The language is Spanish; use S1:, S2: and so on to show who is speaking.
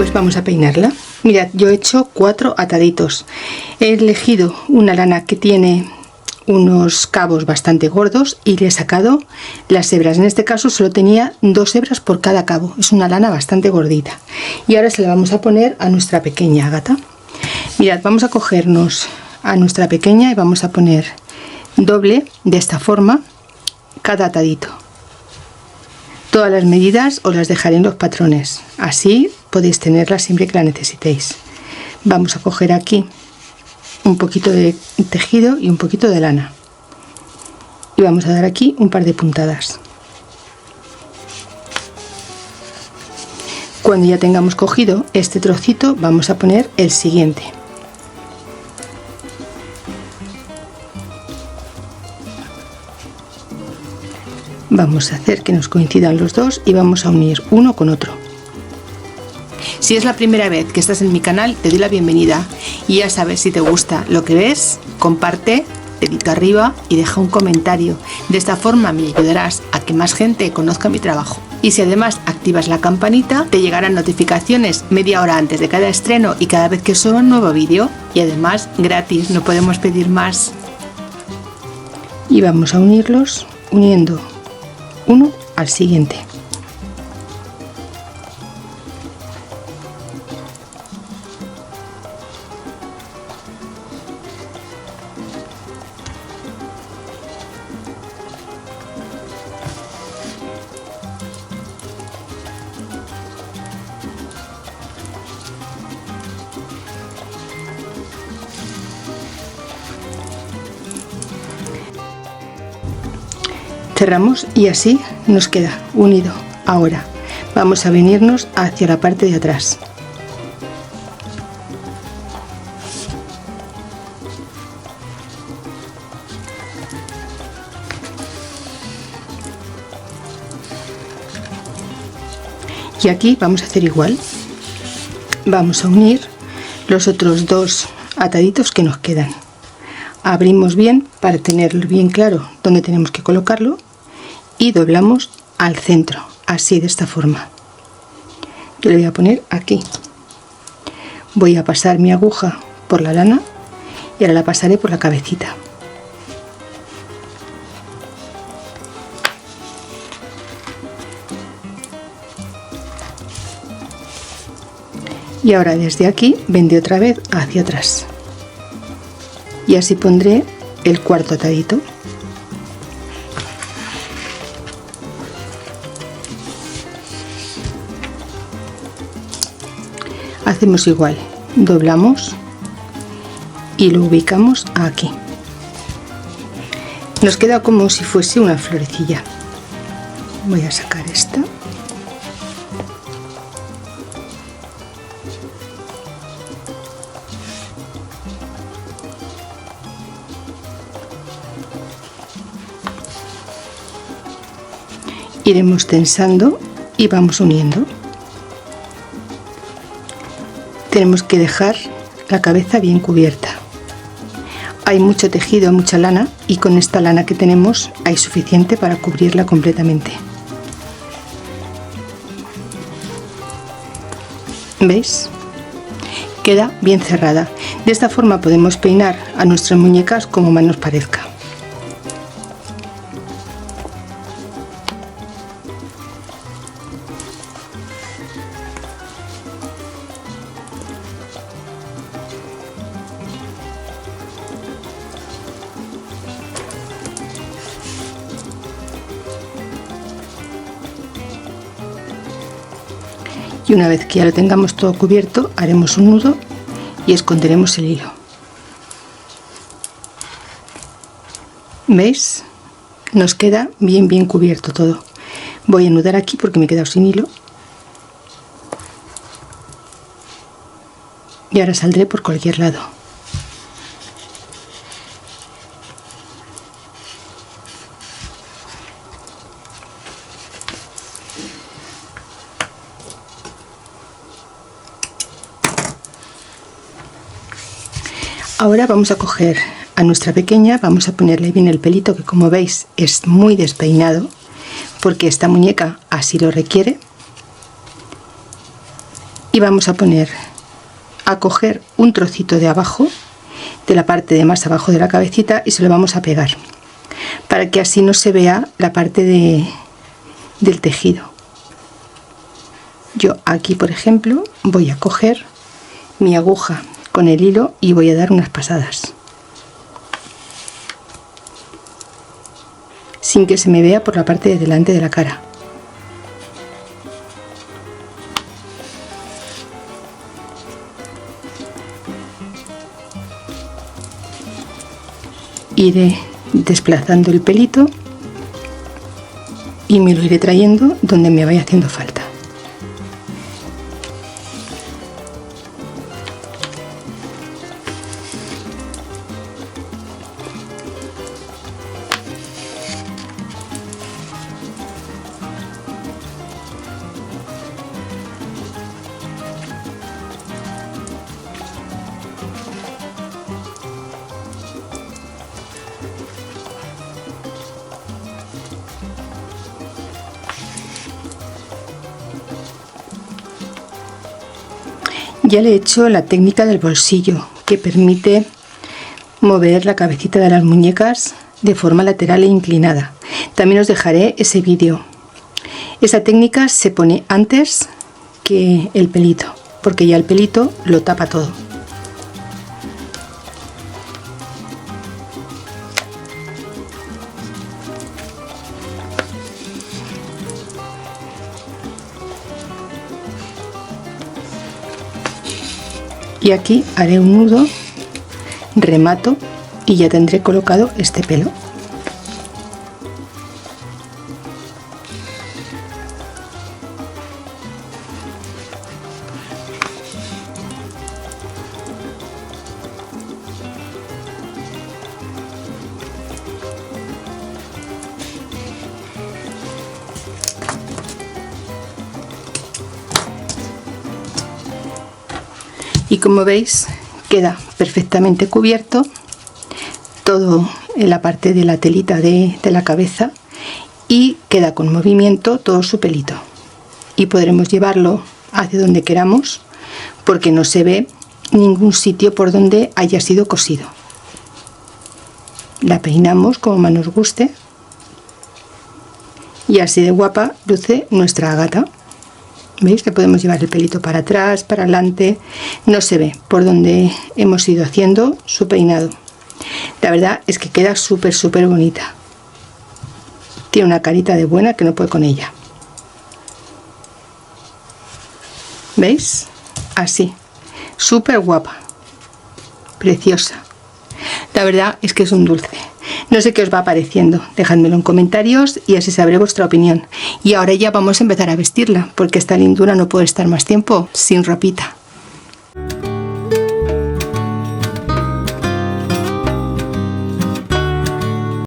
S1: Pues vamos a peinarla. Mirad, yo he hecho 4 ataditos. He elegido una lana que tiene unos cabos bastante gordos y le he sacado las hebras. En este caso solo tenía 2 hebras por cada cabo. Es una lana bastante gordita. Y ahora se la vamos a poner a nuestra pequeña gata. Mirad, vamos a cogernos a nuestra pequeña y vamos a poner doble de esta forma cada atadito. Todas las medidas os las dejaré en los patrones, así podéis tenerlas siempre que la necesitéis. Vamos a coger aquí un poquito de tejido y un poquito de lana y vamos a dar aquí un par de puntadas. Cuando ya tengamos cogido este trocito vamos a poner el siguiente. Vamos a hacer que nos coincidan los dos y vamos a unir uno con otro. Si es la primera vez que estás en mi canal, te doy la bienvenida y ya sabes, si te gusta lo que ves, comparte, dedito arriba y deja un comentario. De esta forma me ayudarás a que más gente conozca mi trabajo. Y si además activas la campanita, te llegarán notificaciones media hora antes de cada estreno y cada vez que suba un nuevo vídeo. Y además gratis, no podemos pedir más. Y vamos a unirlos uniendo uno al siguiente. Cerramos y así nos queda unido. Ahora vamos a venirnos hacia la parte de atrás. Y aquí vamos a hacer igual. Vamos a unir los otros 2 ataditos que nos quedan. Abrimos bien para tener bien claro dónde tenemos que colocarlo y doblamos al centro, así, de esta forma. Yo le voy a poner aquí. Voy a pasar mi aguja por la lana y ahora la pasaré por la cabecita. Y ahora desde aquí vendré otra vez hacia atrás. Y así pondré el 4.º atadito. Hacemos igual, doblamos y lo ubicamos aquí. Nos queda como si fuese una florecilla. Voy a sacar esta. Iremos tensando y vamos uniendo. Tenemos que dejar la cabeza bien cubierta. Hay mucho tejido, mucha lana, y con esta lana que tenemos hay suficiente para cubrirla completamente. ¿Veis? Queda bien cerrada. De esta forma podemos peinar a nuestras muñecas como más nos parezca. Y una vez que ya lo tengamos todo cubierto, haremos un nudo y esconderemos el hilo. ¿Veis? Nos queda bien cubierto todo. Voy a anudar aquí porque me he quedado sin hilo. Y ahora saldré por cualquier lado. Ahora vamos a coger a nuestra pequeña, vamos a ponerle bien el pelito, que como veis es muy despeinado porque esta muñeca así lo requiere. y vamos a coger un trocito de abajo, de la parte de más abajo de la cabecita, y se lo vamos a pegar para que así no se vea la parte del tejido. Yo aquí, por ejemplo, voy a coger mi aguja con el hilo y voy a dar unas pasadas sin que se me vea por la parte de delante de la cara. Iré desplazando el pelito y me lo iré trayendo donde me vaya haciendo falta. Ya le he hecho la técnica del bolsillo, que permite mover la cabecita de las muñecas de forma lateral e inclinada. También os dejaré ese vídeo. Esa técnica se pone antes que el pelito, porque ya el pelito lo tapa todo. Y aquí haré un nudo, remato y ya tendré colocado este pelo. Y como veis, queda perfectamente cubierto todo en la parte de la telita de la cabeza y queda con movimiento todo su pelito. Y podremos llevarlo hacia donde queramos porque no se ve ningún sitio por donde haya sido cosido. La peinamos como más nos guste y así de guapa luce nuestra gata. ¿Veis que podemos llevar el pelito para atrás, para adelante? No se ve por donde hemos ido haciendo su peinado. La verdad es que queda súper bonita. Tiene una carita de buena que no puede con ella. ¿Veis? Así. Súper guapa. Preciosa. La verdad es que es un dulce. No sé qué os va pareciendo, dejádmelo en comentarios y así sabré vuestra opinión. Y ahora ya vamos a empezar a vestirla, porque esta lindura no puede estar más tiempo sin ropita.